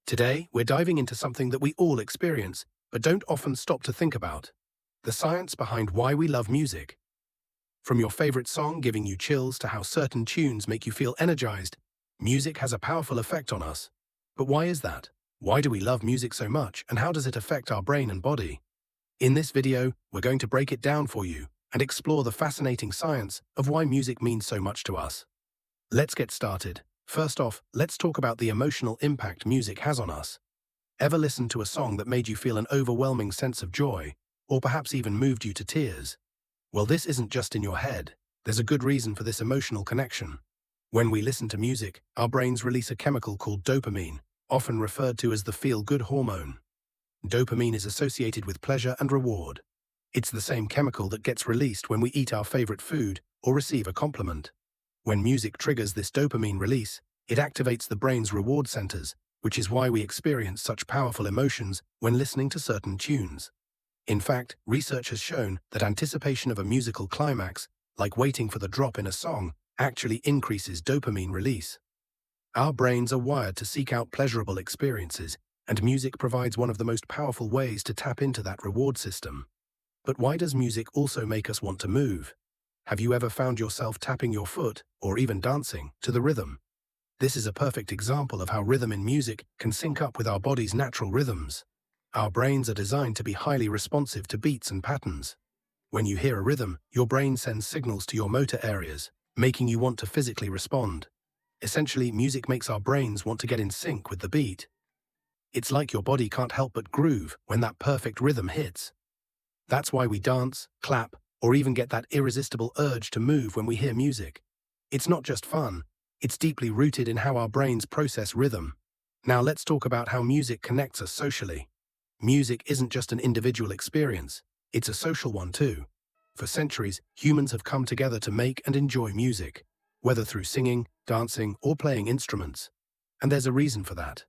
Today, we're diving into something that we all experience, but don't often stop to think about: the science behind why we love music. From your favorite song giving you chills to how certain tunes make you feel energized, music has a powerful effect on us. But why is that? Why do we love music so much, and how does it affect our brain and body? In this video, we're going to break it down for you and explore the fascinating science of why music means so much to us. Let's get started. First off, let's talk about the emotional impact music has on us. Ever listened to a song that made you feel an overwhelming sense of joy, or perhaps even moved you to tears? Well, this isn't just in your head. There's a good reason for this emotional connection. When we listen to music, our brains release a chemical called dopamine, often referred to as the feel-good hormone. Dopamine is associated with pleasure and reward. It's the same chemical that gets released when we eat our favorite food or receive a compliment. When music triggers this dopamine release, it activates the brain's reward centers, which is why we experience such powerful emotions when listening to certain tunes. In fact, research has shown that anticipation of a musical climax, like waiting for the drop in a song, actually increases dopamine release. Our brains are wired to seek out pleasurable experiences, and music provides one of the most powerful ways to tap into that reward system. But why does music also make us want to move? Have you ever found yourself tapping your foot, or even dancing, to the rhythm? This is a perfect example of how rhythm in music can sync up with our body's natural rhythms. Our brains are designed to be highly responsive to beats and patterns. When you hear a rhythm, your brain sends signals to your motor areas, making you want to physically respond. Essentially, music makes our brains want to get in sync with the beat. It's like your body can't help but groove when that perfect rhythm hits. That's why we dance, clap, or even get that irresistible urge to move when we hear music. It's not just fun, it's deeply rooted in how our brains process rhythm. Now let's talk about how music connects us socially. Music isn't just an individual experience, it's a social one too. For centuries, humans have come together to make and enjoy music, whether through singing, dancing, or playing instruments. And there's a reason for that.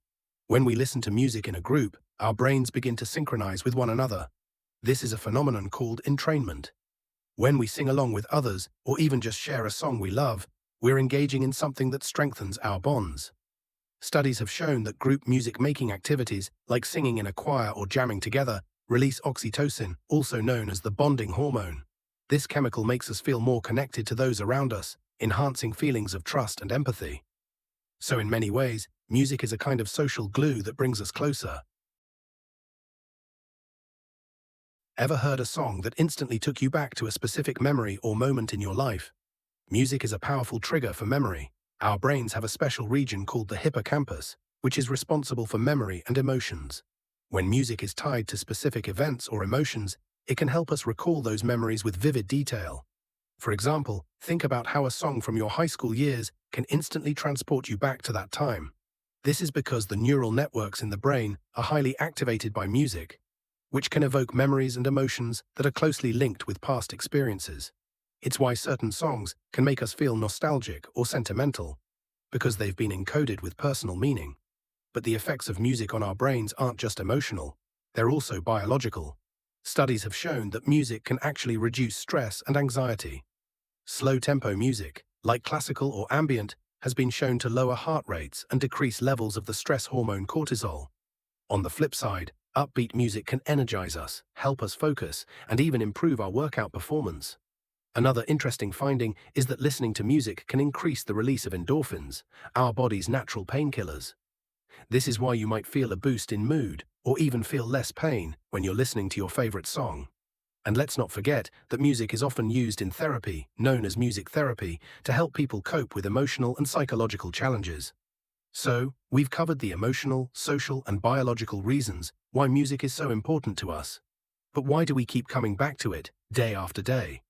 When we listen to music in a group, our brains begin to synchronize with one another. This is a phenomenon called entrainment. When we sing along with others, or even just share a song we love, we're engaging in something that strengthens our bonds. Studies have shown that group music-making activities, like singing in a choir or jamming together, release oxytocin, also known as the bonding hormone. This chemical makes us feel more connected to those around us, enhancing feelings of trust and empathy. So in many ways, music is a kind of social glue that brings us closer. Ever heard a song that instantly took you back to a specific memory or moment in your life? Music is a powerful trigger for memory. Our brains have a special region called the hippocampus, which is responsible for memory and emotions. When music is tied to specific events or emotions, it can help us recall those memories with vivid detail. For example, think about how a song from your high school years can instantly transport you back to that time. This is because the neural networks in the brain are highly activated by music, which can evoke memories and emotions that are closely linked with past experiences. It's why certain songs can make us feel nostalgic or sentimental, because they've been encoded with personal meaning. But the effects of music on our brains aren't just emotional, they're also biological. Studies have shown that music can actually reduce stress and anxiety. Slow-tempo music, like classical or ambient, has been shown to lower heart rates and decrease levels of the stress hormone cortisol. On the flip side, upbeat music can energize us, help us focus, and even improve our workout performance. Another interesting finding is that listening to music can increase the release of endorphins, our body's natural painkillers. This is why you might feel a boost in mood, or even feel less pain when you're listening to your favorite song. And let's not forget that music is often used in therapy, known as music therapy, to help people cope with emotional and psychological challenges. So, we've covered the emotional, social, and biological reasons why music is so important to us. But why do we keep coming back to it, day after day?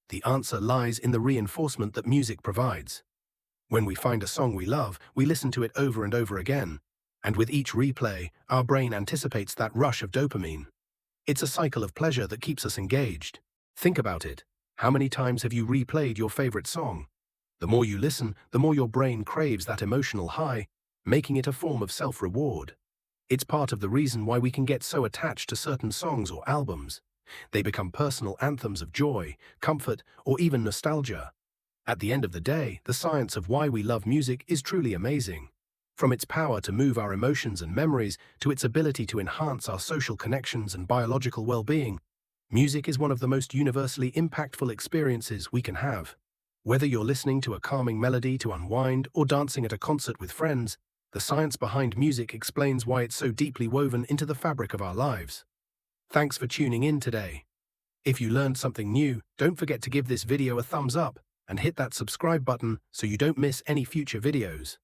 The answer lies in the reinforcement that music provides. When we find a song we love, we listen to it over and over again. And with each replay, our brain anticipates that rush of dopamine. It's a cycle of pleasure that keeps us engaged. Think about it. How many times have you replayed your favorite song? The more you listen, the more your brain craves that emotional high, making it a form of self-reward. It's part of the reason why we can get so attached to certain songs or albums. They become personal anthems of joy, comfort, or even nostalgia. At the end of the day, the science of why we love music is truly amazing. From its power to move our emotions and memories to its ability to enhance our social connections and biological well-being, music is one of the most universally impactful experiences we can have. Whether you're listening to a calming melody to unwind or dancing at a concert with friends, the science behind music explains why it's so deeply woven into the fabric of our lives. Thanks for tuning in today. If you learned something new, don't forget to give this video a thumbs up and hit that subscribe button so you don't miss any future videos.